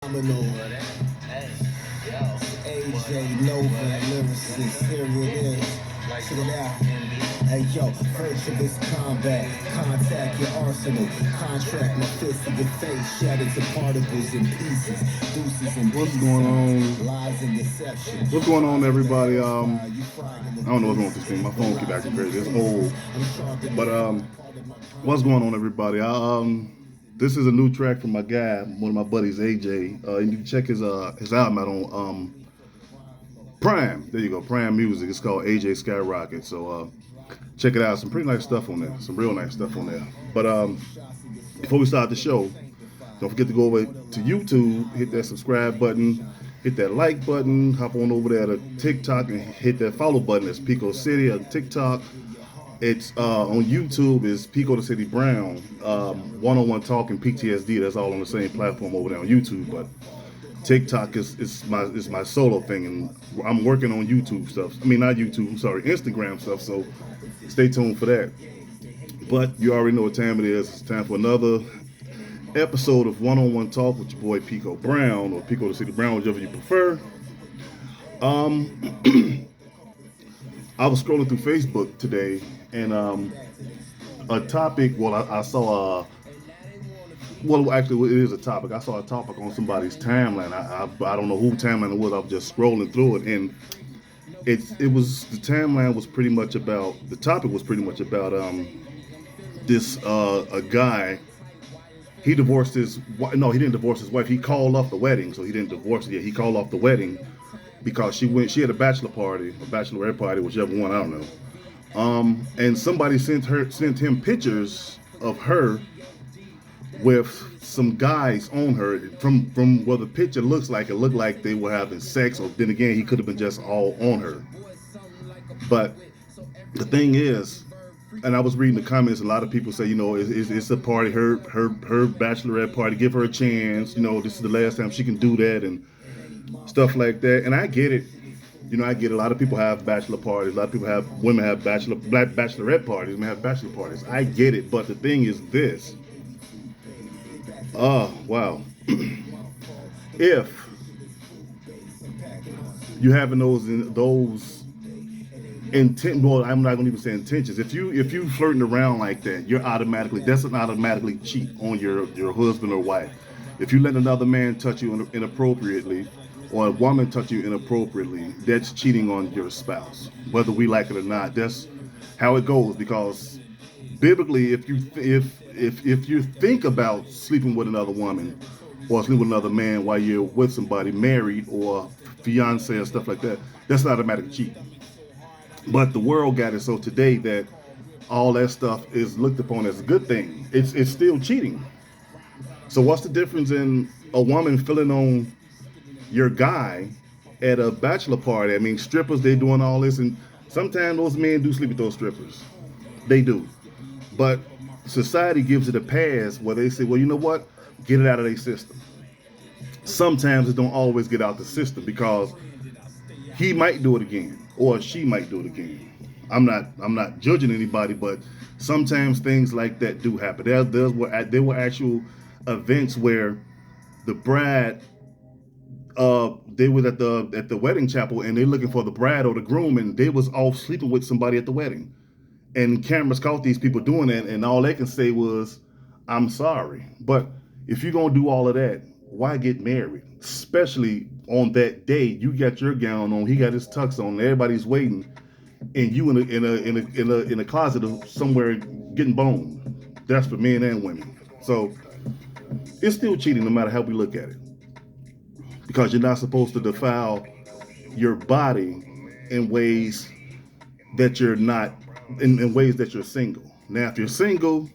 AJ Nova, lyricist, here it is. Check it out. Hey yo, virtuous combat, contact your arsenal, contract my fist to your face, shattered to particles and pieces, deuces and What's going on? lies and deception. What's going on, everybody? I don't know what's wrong with this thing. My phone keep acting crazy. It's old. But what's going on, everybody? This is a new track from my guy, one of my buddies, AJ. You can check his album out on Prime. There you go, Prime Music. It's called AJ Skyrocket. So check it out. Some pretty nice stuff on there. Some real nice stuff on there. But before we start the show, don't forget to go over to YouTube, hit that subscribe button, hit that like button, hop on over there to TikTok and hit that follow button. It's Pico City on TikTok. It's on YouTube is Pico the City Brown, one-on-one talking PTSD. That's all on the same platform over there on YouTube. But TikTok is my solo thing, and I'm working on YouTube stuff. I mean, not YouTube. I'm sorry, Instagram stuff. So stay tuned for that. But you already know what time it is. It's time for another episode of One-on-One Talk with your boy Pico Brown, or Pico the City Brown, whichever you prefer. I was scrolling through Facebook today, and a topic. Well, I saw. Well, actually, it is a topic. I saw a topic on somebody's timeline. I don't know who timeline it was. I was just scrolling through it, and it was the timeline was pretty much about the topic was pretty much about this a guy. He divorced his no, he didn't divorce his wife. He called off the wedding, so he didn't divorce it yet. He called off the wedding because she had a bachelor party, a bachelorette party, whichever one, I don't know. And somebody sent him pictures of her with some guys on her from what the picture looks like. It looked like they were having sex, or then again, he could have been just all on her. But the thing is, and I was reading the comments, a lot of people say, it's a party, her bachelorette party, give her a chance, this is the last time she can do that and stuff like that. And I get it. I get it. A lot of people have bachelor parties. A lot of women have bachelorette parties, men have bachelor parties. I get it. But the thing is this. Oh, wow. If you having those intent, well, I'm not gonna even say intentions. If you flirting around like that, that's an automatically cheat on your husband or wife. If you let another man touch you inappropriately, or a woman touch you inappropriately, that's cheating on your spouse. Whether we like it or not, that's how it goes. Because biblically, if you think about sleeping with another woman or sleeping with another man while you're with somebody married or fiance and stuff like that, that's an automatic cheat. But the world got it so today that all that stuff is looked upon as a good thing. It's still cheating. So what's the difference in a woman filling on your guy at a bachelor party? I mean, strippers, they doing all this, and sometimes those men do sleep with those strippers. They do. But society gives it a pass where they say, well, you know what? Get it out of their system. Sometimes it don't always get out the system because he might do it again or she might do it again. I'm not judging anybody, but sometimes things like that do happen. There were actual events where the bride they was at the wedding chapel and they're looking for the bride or the groom, and they was off sleeping with somebody at the wedding. And cameras caught these people doing that, and all they can say was, I'm sorry. But if you're gonna do all of that, why get married? Especially on that day, you got your gown on, he got his tux on, everybody's waiting, and you in a closet of somewhere getting boned. That's for men and women. So it's still cheating no matter how we look at it. Because you're not supposed to defile your body in ways that you're not, in ways that you're single. Now, if you're single,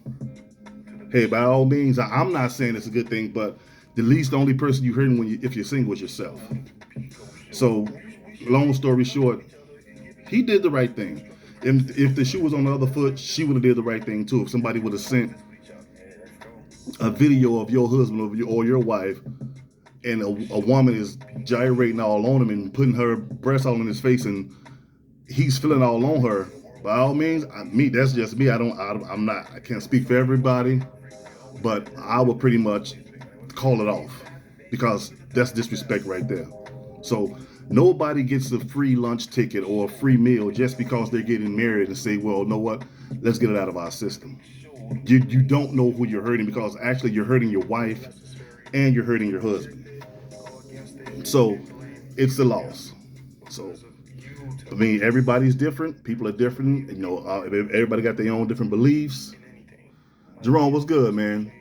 hey, by all means, I'm not saying it's a good thing, but the only person you're hurting if you're single is yourself. So, long story short, he did the right thing. And if the shoe was on the other foot, she would have did the right thing too. If somebody would have sent a video of your husband or your wife, and a woman is gyrating all on him and putting her breasts all in his face, and he's feeling all on her, by all means, that's just me. I can't speak for everybody, but I would pretty much call it off, because That's disrespect right there. So nobody gets a free lunch ticket or a free meal just because they're getting married and say, well, you know what? Let's get it out of our system. You don't know who you're hurting, because actually you're hurting your wife and you're hurting your husband. So it's a loss. So I mean, everybody's different. People are different. You know, everybody got their own different beliefs. Jerome, what's good, man?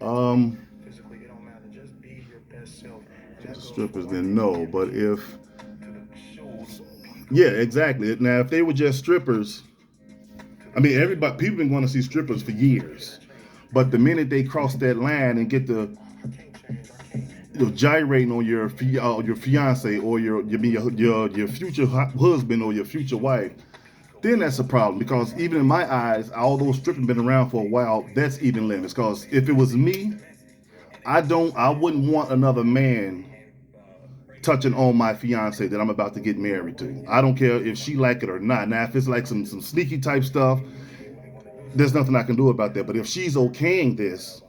Um, strippers then no, but if yeah, exactly. Now, if they were just strippers, I mean, everybody, people been going to see strippers for years, but the minute they cross that line and get the gyrating on your fiance or your future husband or your future wife, then that's a problem. Because even in my eyes, although stripping been around for a while, that's even limits. Because if it was me, I wouldn't want another man touching on my fiance that I'm about to get married to. I don't care if she like it or not. Now, if it's like some sneaky type stuff, there's nothing I can do about that. But if she's okaying this,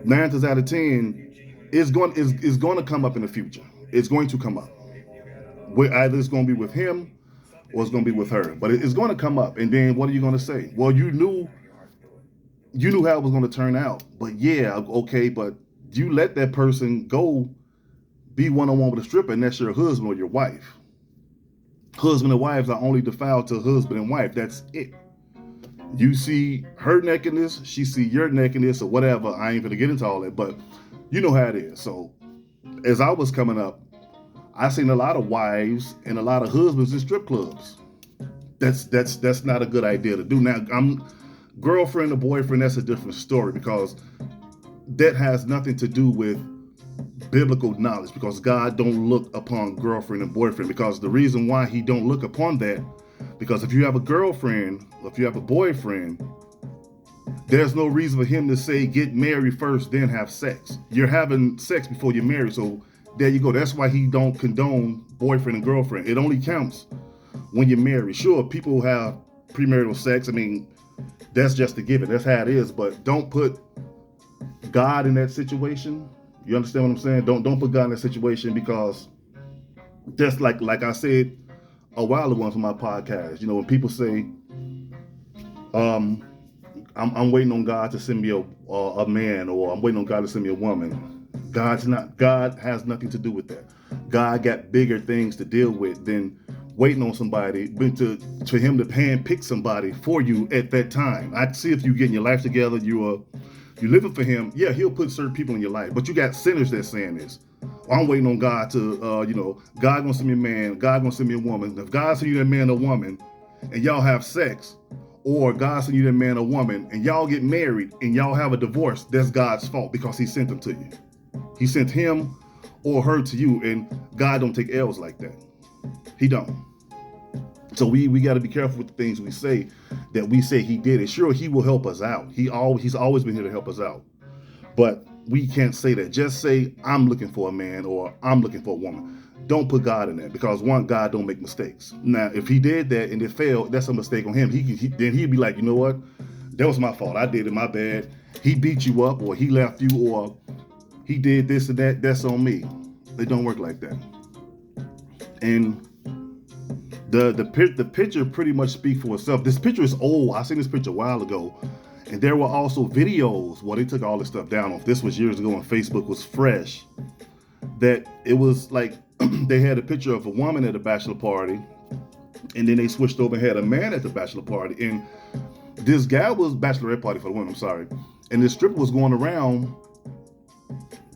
9 times out of 10, it's going to come up in the future. It's going to come up. Either it's going to be with him or it's going to be with her. But it's going to come up. And then what are you going to say? Well, you knew how it was going to turn out. But yeah, okay, but you let that person go be one-on-one with a stripper, and that's your husband or your wife. Husband and wives are only defiled to husband and wife. That's it. You see her nakedness, she see your nakedness, or whatever. I ain't gonna get into all that, but you know how it is. So as I was coming up, I seen a lot of wives and a lot of husbands in strip clubs. That's not a good idea to do. Now, I'm girlfriend or boyfriend, that's a different story, because that has nothing to do with biblical knowledge, because God don't look upon girlfriend and boyfriend. Because the reason why he don't look upon that, because if you have a girlfriend, or if you have a boyfriend, there's no reason for him to say get married first, then have sex. You're having sex before you're married, so there you go. That's why he don't condone boyfriend and girlfriend. It only counts when you're married. Sure, people have premarital sex. I mean, that's just a given. That's how it is. But don't put God in that situation. You understand what I'm saying? Don't put God in that situation, because just like I said a while ago on my podcast, when people say, I'm waiting on God to send me a man, or I'm waiting on God to send me a woman. God has nothing to do with that. God got bigger things to deal with than waiting on somebody, for him to handpick somebody for you at that time. I see if you getting your life together, you're living for him. Yeah, he'll put certain people in your life, but you got sinners that saying this. I'm waiting on God to, God gonna send me a man, God gonna send me a woman. If God send you that man or woman, and y'all have sex, or God send you that man or woman, and y'all get married, and y'all have a divorce, that's God's fault, because he sent them to you. He sent him or her to you, and God don't take L's like that. He don't. So we got to be careful with the things we say, that we say he did it. Sure, he will help us out. He's always been here to help us out. But we can't say that. Just say, I'm looking for a man, or I'm looking for a woman. Don't put God in that, because God don't make mistakes. Now, if he did that and it failed, that's a mistake on him. Then he'd be like, you know what? That was my fault. I did it. My bad. He beat you up, or he left you, or he did this and that. That's on me. It don't work like that. And the picture pretty much speaks for itself. This picture is old. I seen this picture a while ago, and there were also videos. Well, they took all this stuff down. This was years ago when Facebook was fresh. That it was like they had a picture of a woman at a bachelor party, and then they switched over and had a man at the bachelor party. And this guy was bachelorette party for the women. I'm sorry. And this stripper was going around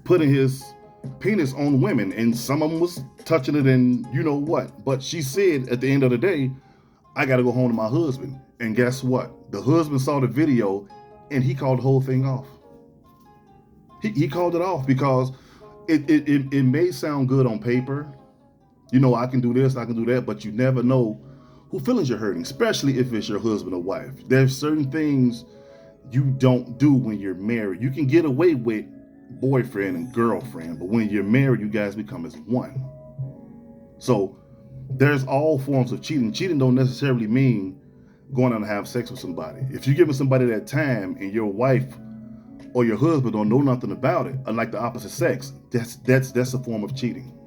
putting his penis on women, and some of them was touching it and you know what. But she said at the end of the day, I got to go home to my husband. And guess what? The husband saw the video and he called the whole thing off. He called it off because it may sound good on paper. I can do this, I can do that, but you never know who feelings you're hurting, especially if it's your husband or wife. There's certain things you don't do when you're married. You can get away with boyfriend and girlfriend, but when you're married, you guys become as one. So there's all forms of cheating. Cheating don't necessarily mean going out and have sex with somebody. If you're giving somebody that time and your wife or your husband don't know nothing about it, unlike the opposite sex, that's a form of cheating.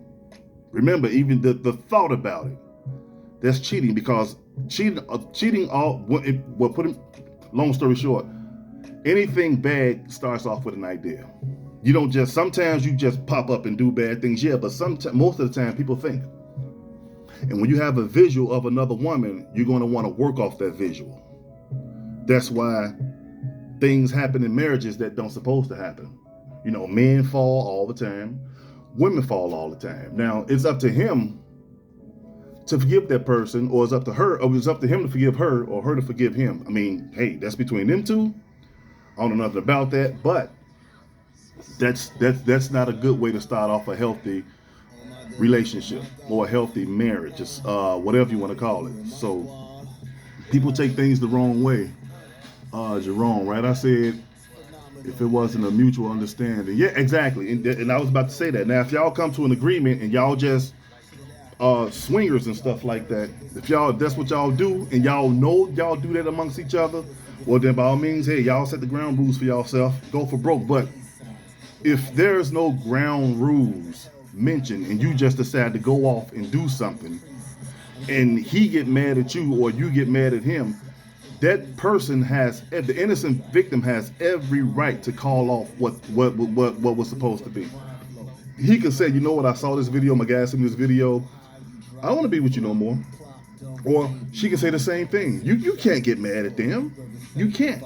Remember, even the thought about it, that's cheating, because cheating long story short, anything bad starts off with an idea. You don't just, sometimes you just pop up and do bad things, yeah, but most of the time people think. And when you have a visual of another woman, you're going to want to work off that visual. That's why things happen in marriages that don't supposed to happen. You know, men fall all the time, women fall all the time. Now, it's up to him to forgive that person, or it's up to her, or it's up to him to forgive her, or her to forgive him. I mean, hey, that's between them two. I don't know nothing about that, but that's not a good way to start off a healthy relationship or a healthy marriage, just whatever you want to call it. So people take things the wrong way. Jerome, right? I said if it wasn't a mutual understanding. Yeah, exactly. And I was about to say that. Now, if y'all come to an agreement and y'all just swingers and stuff like that, if y'all, that's what y'all do, and y'all know y'all do that amongst each other, well then by all means, hey, y'all set the ground rules for yourself, go for broke. But if there's no ground rules mentioned and you just decide to go off and do something, and he get mad at you or you get mad at him, that person has, the innocent victim has every right to call off what was supposed to be. He can say, you know what, I saw this video, my guy sent me this video, I don't want to be with you no more. Or she can say the same thing. You can't get mad at them. You can't.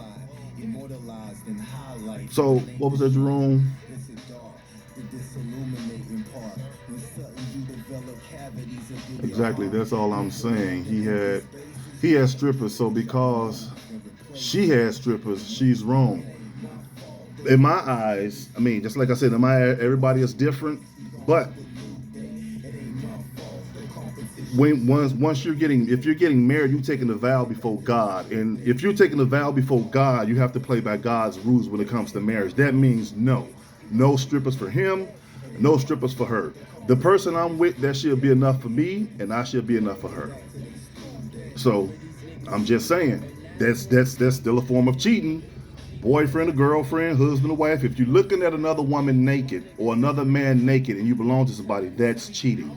So what was that, Jerome? Exactly, that's all I'm saying. He had strippers, so because she had strippers, she's wrong. In my eyes, I mean, just like I said, in my eyes, everybody is different, but once if you're getting married, you're taking a vow before God. And if you're taking a vow before God, you have to play by God's rules when it comes to marriage. That means no strippers for him, no strippers for her. The person I'm with, that should be enough for me, and I should be enough for her. So I'm just saying, that's still a form of cheating. Boyfriend or girlfriend, husband or wife, if you're looking at another woman naked or another man naked and you belong to somebody, that's cheating.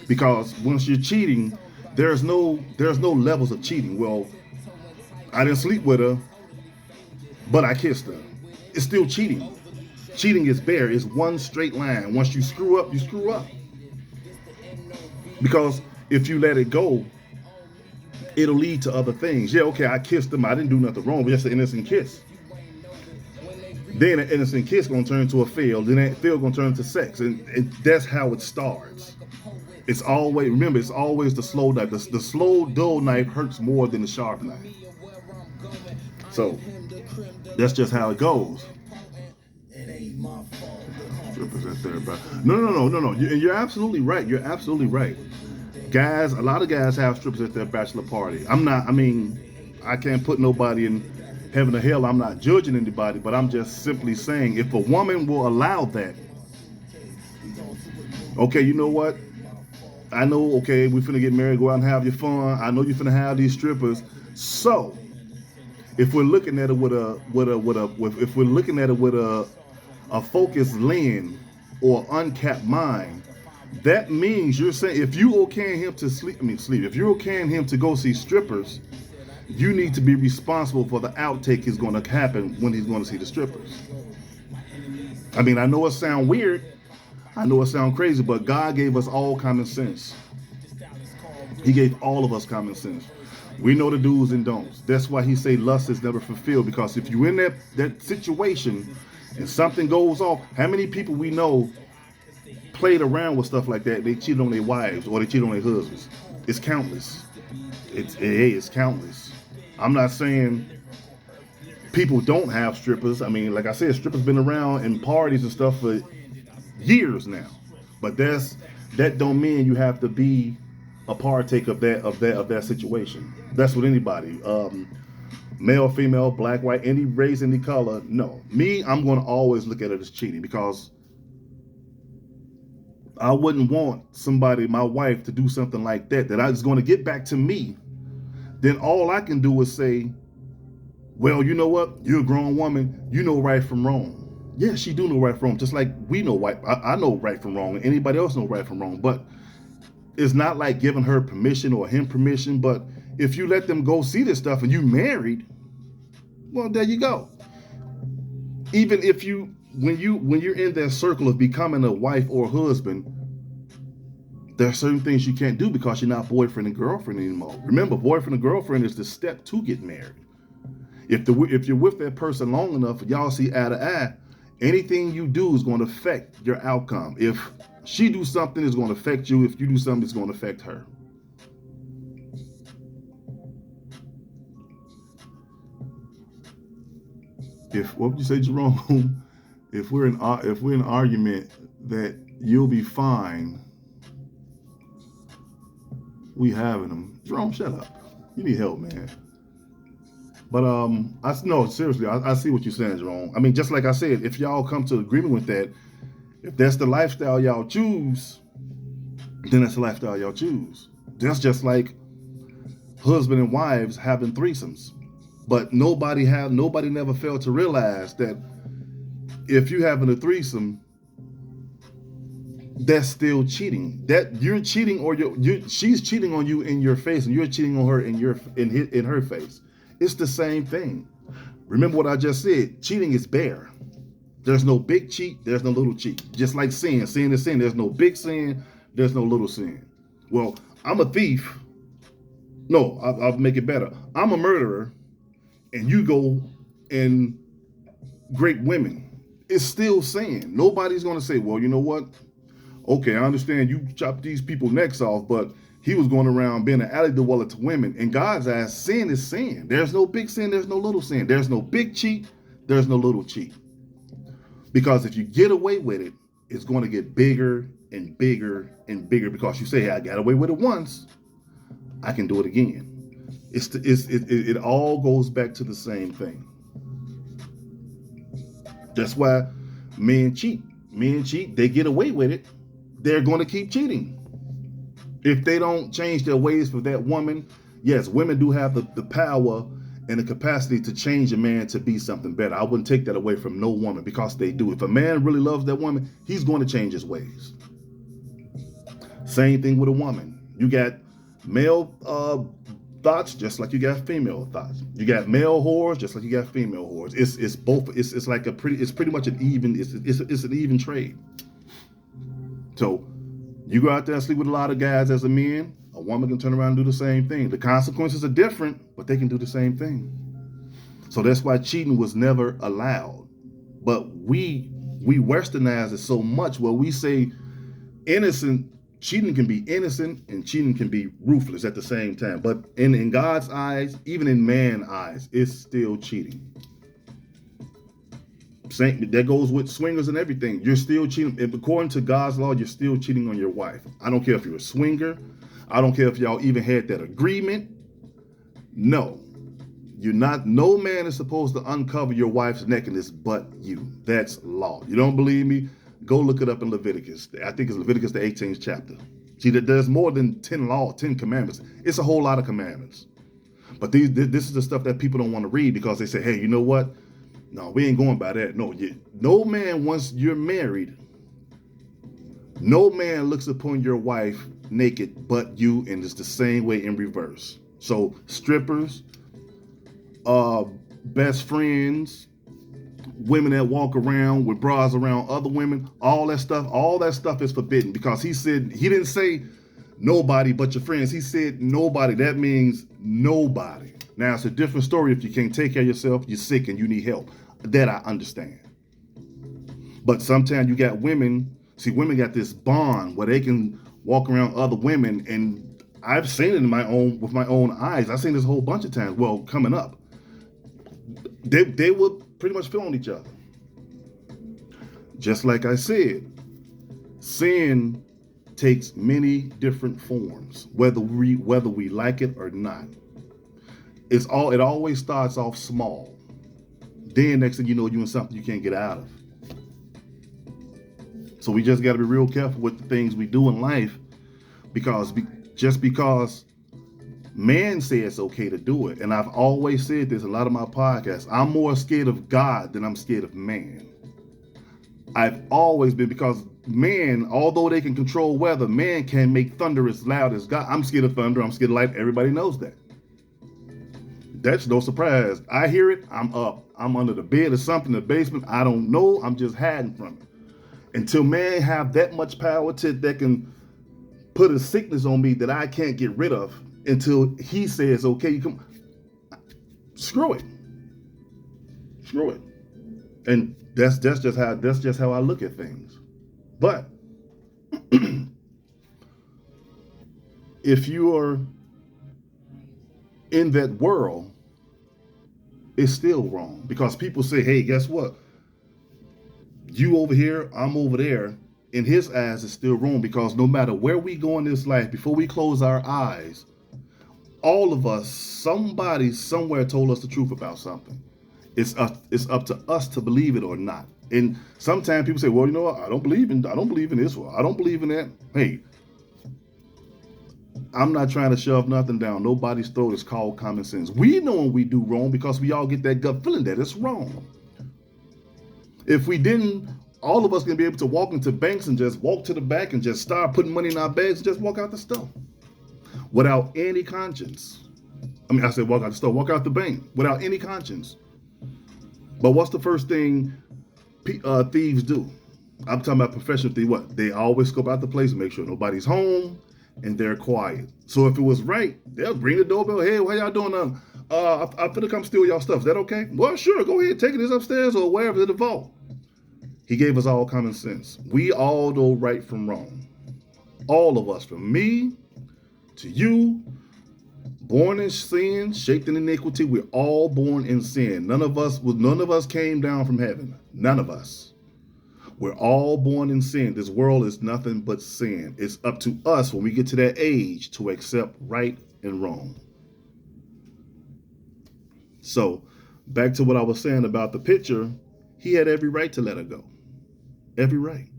Because once you're cheating, there's no levels of cheating. Well, I didn't sleep with her, but I kissed her. It's still cheating. Cheating is bare. It's one straight line. Once you screw up, you screw up. Because if you let it go, it'll lead to other things. Yeah, okay, I kissed him. I didn't do nothing wrong, but just an innocent kiss. Then an innocent kiss gonna turn to a fail. Then that fail gonna turn to sex, and that's how it starts. It's always, remember, it's always the slow knife. The slow, dull knife hurts more than the sharp knife. So that's just how it goes. No. You're absolutely right. You're absolutely right. Guys, a lot of guys have strippers at their bachelor party. I can't put nobody in heaven or hell. I'm not judging anybody, but I'm just simply saying, if a woman will allow that, okay, you know what? I know, okay, we finna get married, go out and have your fun. I know you finna have these strippers. So, if we're looking at it with a focused lens or uncapped mind, that means you're saying, if you okaying him to sleep, if you're okaying him to go see strippers, you need to be responsible for the outtake is going to happen when he's going to see the strippers. I mean, I know it sounds weird, I know it sounds crazy, but God gave us all common sense. He gave all of us common sense. We know the do's and don'ts. That's why he say lust is never fulfilled, because if you're in that situation and something goes off, how many people we know played around with stuff like that? They cheated on their wives or they cheated on their husbands. It's countless. It's countless. I'm not saying people don't have strippers. I mean, like I said, strippers been around in parties and stuff for years now. But that don't mean you have to be a partaker of that situation. That's with anybody. Male, female, black, white, any race, any color. No. Me, I'm going to always look at it as cheating, because I wouldn't want somebody, my wife, to do something like that I was going to get back to me. Then all I can do is say, Well, you know what? You're a grown woman. You know right from wrong. Yeah, she do know right from wrong, just like we know right. I know right from wrong, and anybody else know right from wrong. But it's not like giving her permission or him permission. But if you let them go see this stuff and you married, well, there you go. Even if when you're in that circle of becoming a wife or a husband, there are certain things you can't do because you're not boyfriend and girlfriend anymore. Remember, boyfriend and girlfriend is the step to get married. If you're with that person long enough, y'all see eye to eye, anything you do is going to affect your outcome. If she do something, it's going to affect you. If you do something, it's going to affect her. What would you say, Jerome? if we're in an argument that you'll be fine, we having them. Jerome, shut up. You need help, man. But seriously, I see what you're saying, Jerome. I mean, just like I said, if y'all come to agreement with that, if that's the lifestyle y'all choose, then that's the lifestyle y'all choose. That's just like husband and wives having threesomes. But nobody never failed to realize that if you having a threesome, that's still cheating. That you're cheating, or she's cheating on you in your face, and you're cheating on her in her face. It's the same thing. Remember what I just said. Cheating is bare. There's no big cheat. There's no little cheat. Just like sin. Sin is sin. There's no big sin. There's no little sin. Well, I'm a thief. No, I'll make it better. I'm a murderer, and you go and rape women. It's still sin. Nobody's going to say, well, you know what? Okay, I understand you chopped these people's necks off, but he was going around being an alley dweller to women. In God's eyes, sin is sin. There's no big sin. There's no little sin. There's no big cheat. There's no little cheat. Because if you get away with it, it's going to get bigger and bigger and bigger because you say, hey, I got away with it once. I can do it again. It all goes back to the same thing. That's why men cheat. Men cheat. They get away with it. They're going to keep cheating. If they don't change their ways for that woman, yes, women do have the power and the capacity to change a man to be something better. I wouldn't take that away from no woman because they do. If a man really loves that woman, he's going to change his ways. Same thing with a woman. You got male thoughts just like you got female thoughts. You got male whores just like you got female whores. It's both. It's like it's pretty much an even. It's an even trade. So you go out there and sleep with a lot of guys as a man, a woman can turn around and do the same thing. The consequences are different, but they can do the same thing. So that's why cheating was never allowed. But we westernize it so much where we say cheating can be innocent and cheating can be ruthless at the same time. But in God's eyes, even in man's eyes, it's still cheating. That goes with swingers and everything. You're still cheating. According to God's law, you're still cheating on your wife. I don't care if you're a swinger. I don't care if y'all even had that agreement. No. You're not. No man is supposed to uncover your wife's nakedness but you. That's law. You don't believe me? Go look it up in Leviticus. I think it's Leviticus, the 18th chapter. See, there's more than 10 commandments. It's a whole lot of commandments. But this is the stuff that people don't want to read because they say, hey, you know what? No, we ain't going by that. No man, once you're married, no man looks upon your wife naked but you, and it's the same way in reverse. So strippers, best friends, women that walk around with bras around other women, all that stuff is forbidden because he didn't say nobody but your friends. He said nobody. That means nobody. Now, it's a different story if you can't take care of yourself, you're sick and you need help. That I understand. But sometimes you got women got this bond where they can walk around other women, and I've seen it with my own eyes. I've seen this a whole bunch of times. Well, coming up, they will pretty much fill on each other. Just like I said, sin takes many different forms, whether we like it or not. It always starts off small. Then next thing you know, you're in something you can't get out of. So we just got to be real careful with the things we do in life, because just because Man say it's okay to do it. And I've always said this in a lot of my podcasts. I'm more scared of God than I'm scared of man. I've always been, because man, although they can control weather, man can make thunder as loud as God. I'm scared of thunder. I'm scared of light. Everybody knows that. That's no surprise. I hear it, I'm up. I'm under the bed or something in the basement. I don't know. I'm just hiding from it. Until man have that much power that can put a sickness on me that I can't get rid of, until he says, okay, you come. Screw it. Screw it. And that's just how I look at things. But if you are in that world, it's still wrong, because people say, hey, guess what? You over here, I'm over there. In his eyes, it's still wrong, because no matter where we go in this life, before we close our eyes, all of us, somebody somewhere told us the truth about something. It's up to us to believe it or not. And sometimes people say, well, you know what? I don't believe in this, or I don't believe in that. Hey, I'm not trying to shove nothing down nobody's throat. It's called common sense. We know when we do wrong, because we all get that gut feeling that it's wrong. If we didn't, all of us gonna be able to walk into banks and just walk to the back and just start putting money in our bags and just walk out the store without any conscience. I mean, I said walk out the store, walk out the bank without any conscience. But what's the first thing thieves do? I'm talking about professional thieves. What? They always scope out the place and make sure nobody's home and they're quiet. So if it was right, they'll ring the doorbell. Hey, how y'all doing? I'm finna come steal y'all stuff. Is that okay? Well, sure. Go ahead. Take it upstairs or wherever in the vault. He gave us all common sense. We all know right from wrong. All of us, from me to you, born in sin, shaped in iniquity. We're all born in sin. None of us came down from heaven. None of us. We're all born in sin. This world is nothing but sin. It's up to us when we get to that age to accept right and wrong. So, back to what I was saying about the picture, he had every right to let her go. Every right.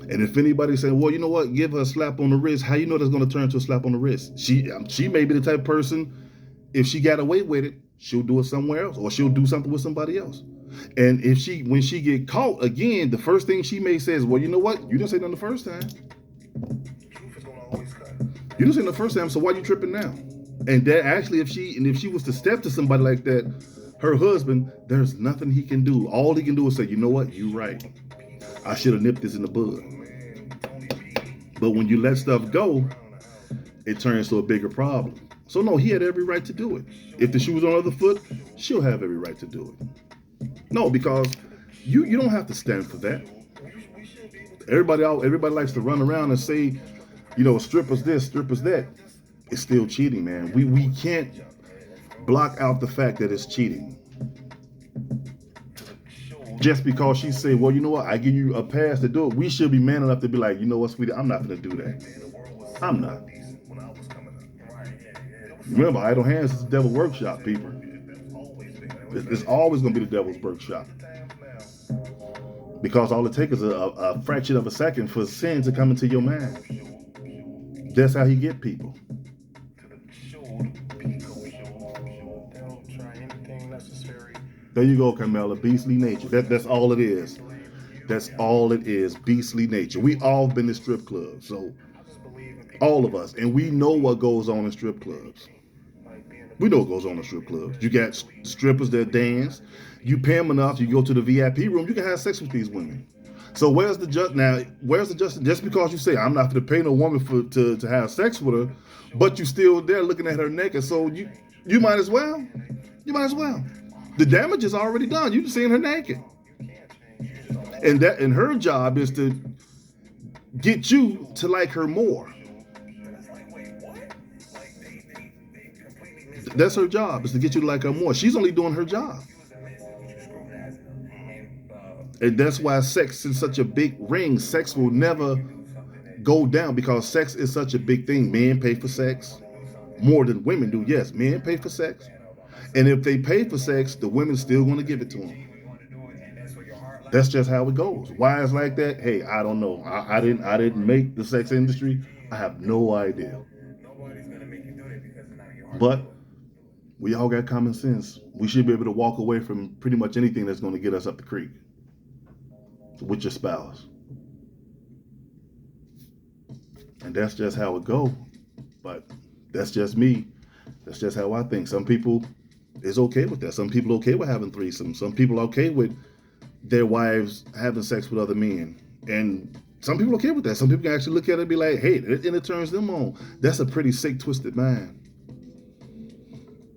And if anybody's saying, well, you know what, give her a slap on the wrist, how you know that's going to turn to a slap on the wrist? She may be the type of person, if she got away with it, she'll do it somewhere else, or she'll do something with somebody else. And when she get caught again, the first thing she may say is, well, you know what, you didn't say nothing the first time. You didn't say nothing the first time, so why you tripping now? And that actually, if she was to step to somebody like that, her husband, there's nothing he can do. All he can do is say, you know what, you right. I should have nipped this in the bud. But when you let stuff go, it turns to a bigger problem. So no, he had every right to do it. If the shoe was on the other foot, she'll have every right to do it. No, because you don't have to stand for that. Everybody likes to run around and say, you know, strippers this, strippers that. It's still cheating, man. We can't block out the fact that it's cheating. Just because she said, well, you know what, I give you a pass to do it, we should be man enough to be like, you know what, sweetie, I'm not going to do that. I'm not. Remember, idle hands is the devil's workshop, people. It's always going to be the devil's workshop. Because all it takes is a fraction of a second for sin to come into your mind. That's how he get people. There you go, Carmela. Beastly nature. That's all it is. That's all it is. Beastly nature. We all been to strip clubs, so all of us, and we know what goes on in strip clubs. We know what goes on in strip clubs. You got strippers that dance. You pay them enough. You go to the VIP room. You can have sex with these women. So where's the justice? Just because you say I'm not going to pay no woman to have sex with her, but you still there looking at her naked. So you might as well. You might as well. The damage is already done. You've seen her naked. And her job is to get you to like her more. That's her job, is to get you to like her more. She's only doing her job. And that's why sex is such a big ring. Sex will never go down because sex is such a big thing. Men pay for sex more than women do. Yes, men pay for sex. And if they pay for sex, the women's still going to give it to them. That's just how it goes. Why it's like that? Hey, I don't know. I didn't make the sex industry. I have no idea. But we all got common sense. We should be able to walk away from pretty much anything that's going to get us up the creek with your spouse. And that's just how it go. But that's just me. That's just how I think. Some people is okay with that. Some people okay with having threesomes. Some people okay with their wives having sex with other men. And some people okay with that. Some people can actually look at it and be like, hey, and it turns them on. That's a pretty sick, twisted mind.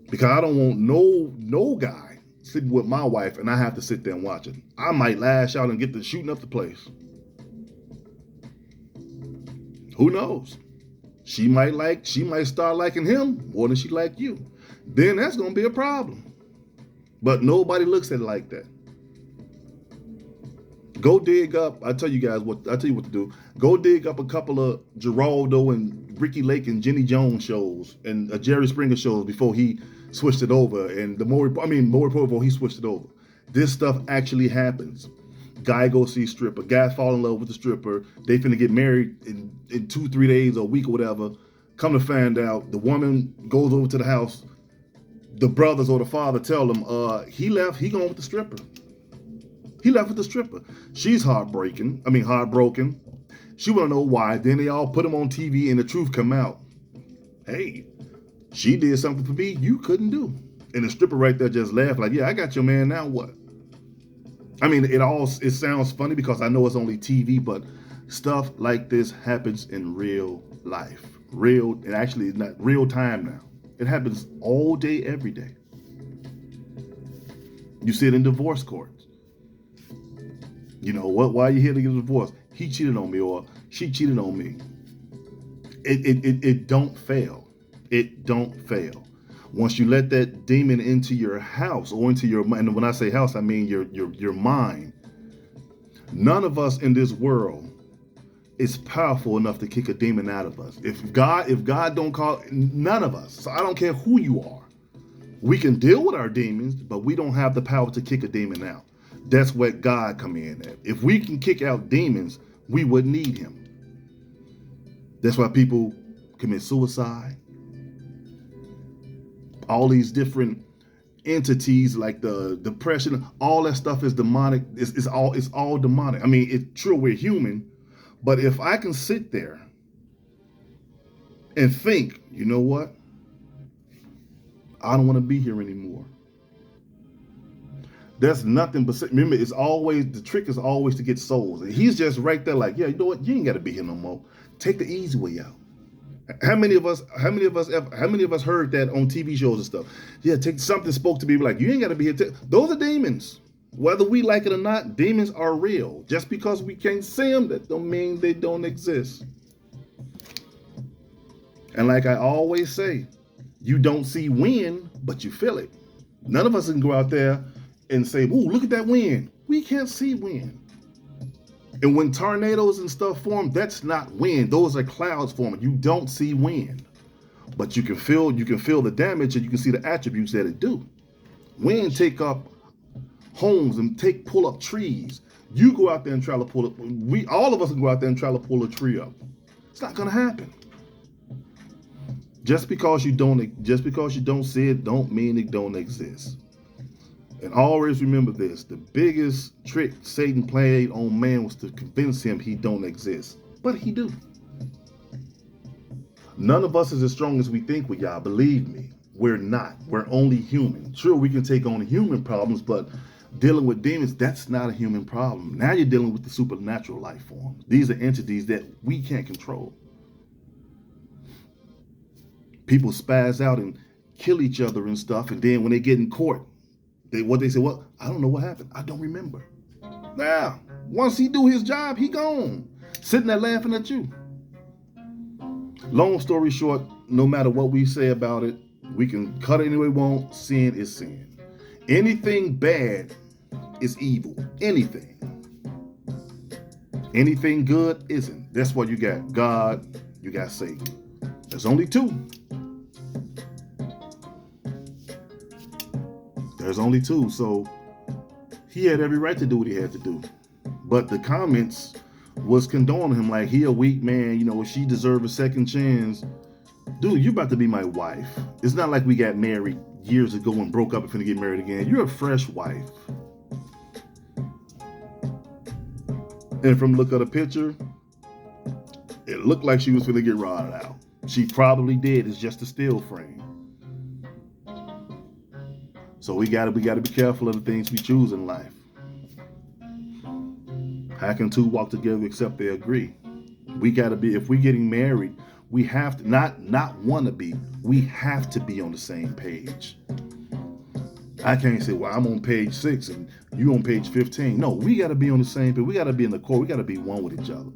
Because I don't want no guy sitting with my wife and I have to sit there and watch it. I might lash out and get to shooting up the place. Who knows? She might start liking him more than she like you. Then that's gonna be a problem. But nobody looks at it like that. Go dig up. I tell you what to do. Go dig up a couple of Geraldo and Ricky Lake and Jenny Jones shows and Jerry Springer shows before he switched it over. And more before he switched it over. This stuff actually happens. Guy goes see stripper. Guy fall in love with the stripper. They finna get married in 2-3 days or a week or whatever. Come to find out, the woman goes over to the house. The brothers or the father tell them, he left. He going with the stripper. He left with the stripper. She's heartbroken. She want to know why. Then they all put him on TV and the truth come out. Hey, she did something for me you couldn't do. And the stripper right there just laughed like, yeah, I got your man, now what? I mean, it sounds funny because I know it's only TV, but stuff like this happens in real life. And actually not real time now. It happens all day, every day. You see it in divorce courts. You know, why are you here to get a divorce? He cheated on me or she cheated on me. It don't fail. It don't fail. Once you let that demon into your house or into your mind, and when I say house, I mean your mind. None of us in this world is powerful enough to kick a demon out of us. If God don't call, none of us. So I don't care who you are. We can deal with our demons, but we don't have the power to kick a demon out. That's what God come in at. If we can kick out demons, we wouldn't need him. That's why people commit suicide. All these different entities like the depression, all that stuff is demonic. It's all demonic. I mean, it's true we're human, but if I can sit there and think, you know what? I don't want to be here anymore. There's nothing but, remember, the trick is always to get souls. And he's just right there like, yeah, you know what? You ain't got to be here no more. Take the easy way out. How many of us heard that on TV shows and stuff? Yeah, something spoke to me like, you ain't got to be here. Those are demons. Whether we like it or not, demons are real. Just because we can't see them, that don't mean they don't exist. And like I always say, you don't see wind, but you feel it. None of us can go out there and say, ooh, look at that wind. We can't see wind. And when tornadoes and stuff form, that's not wind. Those are clouds forming. You don't see wind. But you can feel the damage and you can see the attributes that it do. Wind take up homes and pull up trees. You go out there and try to pull up. All of us can go out there and try to pull a tree up. It's not gonna happen. Just because you don't see it, don't mean it don't exist. And always remember this, the biggest trick Satan played on man was to convince him he don't exist. But he do. None of us is as strong as we think we are, believe me. We're not. We're only human. Sure, we can take on human problems, but dealing with demons, that's not a human problem. Now you're dealing with the supernatural life forms. These are entities that we can't control. People spaz out and kill each other and stuff, and then when they get in court, they say, well, I don't know what happened. I don't remember. Now, once he do his job, he gone. Sitting there laughing at you. Long story short, no matter what we say about it, we can cut it any way we want. Sin is sin. Anything bad is evil. Anything. Anything good isn't. That's why you got God, you got Satan. There's only two. There's only two, so he had every right to do what he had to do. But the comments was condoning him like he a weak man, she deserved a second chance. Dude, you about to be my wife. It's not like we got married years ago and broke up and finna get married again. You're a fresh wife. And from the look of the picture, it looked like she was finna get rotted out. She probably did. It's just a still frame. So we gotta be careful of the things we choose in life. How can two walk together except they agree? We gotta be, if we're getting married, we have to not wanna be. We have to be on the same page. I can't say, well, I'm on page 6 and you on page 15. No, we gotta be on the same page. We gotta be in the core. We gotta be one with each other.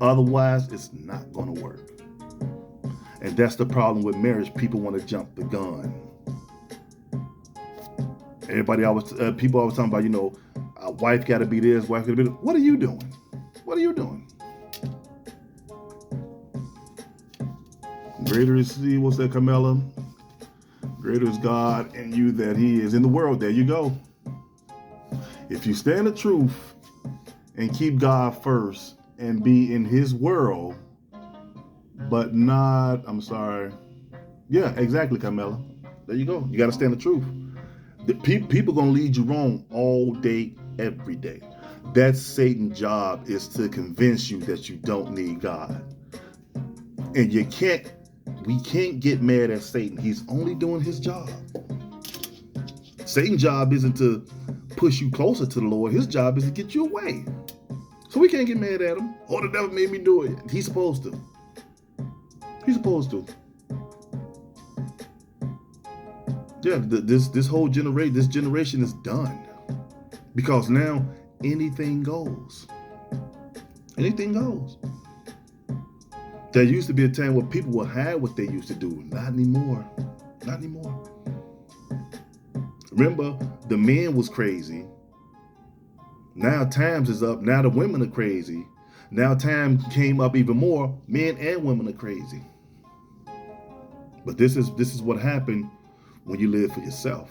Otherwise, it's not gonna work. And that's the problem with marriage. People want to jump the gun. People always talking about, a wife got to be this, wife got to be that. What are you doing? What are you doing? Greater is He, what's that, Carmela? Greater is God in you that He is in the world. There you go. If you stand the truth and keep God first and be in His world, but not, I'm sorry. Yeah, exactly, Carmela. There you go. You got to stand the truth. People going to lead you wrong all day, every day. That's Satan's job, is to convince you that you don't need God. And we can't get mad at Satan. He's only doing his job. Satan's job isn't to push you closer to the Lord. His job is to get you away. So we can't get mad at him. Oh, the devil made me do it. He's supposed to. He's supposed to. Yeah, this whole generation is done. Because now anything goes. Anything goes. There used to be a time where people would hide what they used to do. Not anymore. Not anymore. Remember, the men was crazy. Now times is up. Now the women are crazy. Now time came up even more. Men and women are crazy. But this is what happened when you live for yourself.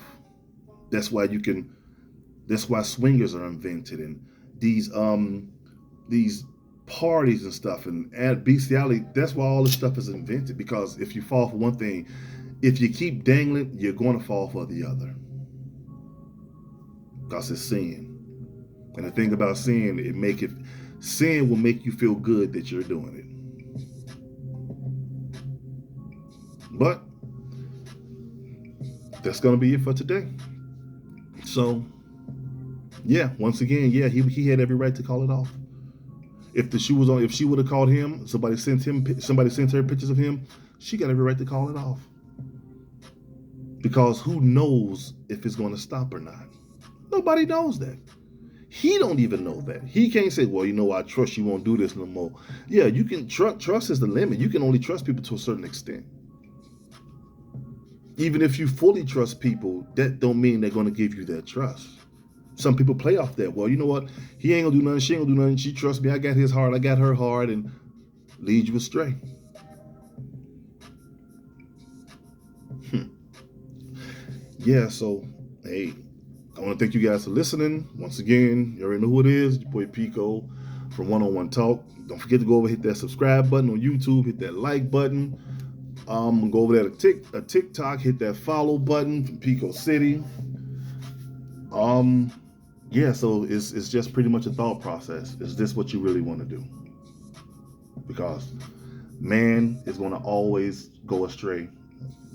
That's why swingers are invented, and these parties and stuff and bestiality. That's why all this stuff is invented, because if you fall for one thing, if you keep dangling, you're going to fall for the other. Because it's sin. And the thing about sin, sin will make you feel good that you're doing it. But that's going to be it for today. So, yeah, once again, yeah, he had every right to call it off. If the shoe was on, if she would have called him, somebody sent her pictures of him, she got every right to call it off. Because who knows if it's going to stop or not? Nobody knows that. He don't even know that. He can't say, well, I trust you won't do this no more. Yeah, you can trust is the limit. You can only trust people to a certain extent. Even if you fully trust people, that don't mean they're going to give you that trust. Some people play off that. Well, you know what? He ain't gonna do nothing. She ain't gonna do nothing. She trusts me. I got his heart. I got her heart, and lead you astray. Yeah, so, hey, I want to thank you guys for listening. Once again, you already know who it is. Your boy Pico from One on One Talk. Don't forget to go over, hit that subscribe button on YouTube. Hit that like button. Go over there to TikTok. Hit that follow button from Pico City. Yeah, so it's just pretty much a thought process. Is this what you really want to do? Because man is going to always go astray.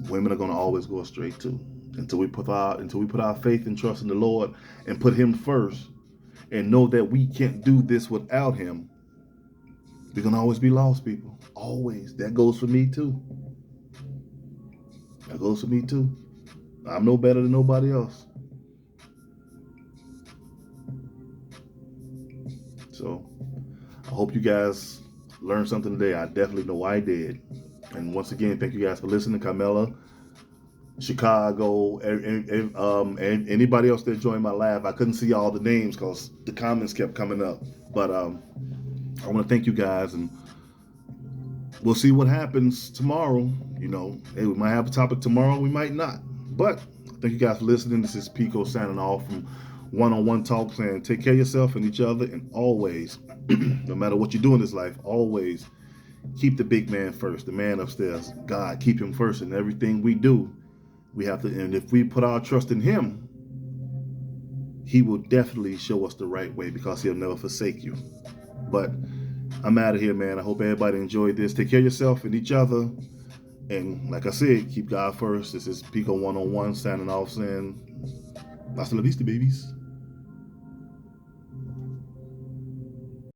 Women are going to always go astray too. Until we put our faith and trust in the Lord and put Him first, and know that we can't do this without Him, we're going to always be lost, people. Always. That goes for me too. That goes for me too. I'm no better than nobody else. So I hope you guys learned something today. I definitely know I did. And once again, thank you guys for listening. Carmela, Chicago, and anybody else that joined my live. I couldn't see all the names because the comments kept coming up. But I want to thank you guys, and we'll see what happens tomorrow. Hey, we might have a topic tomorrow. We might not. But thank you guys for listening. This is Pico signing off from One on One Talk, saying take care of yourself and each other, and always, no matter what you do in this life, always keep the big man first, the man upstairs. God, keep him first in everything we do. We have to, and if we put our trust in him, he will definitely show us the right way because he'll never forsake you. But I'm out of here, man. I hope everybody enjoyed this. Take care of yourself and each other. And like I said, keep God first. This is Pico 101 signing off saying, hasta la vista, babies.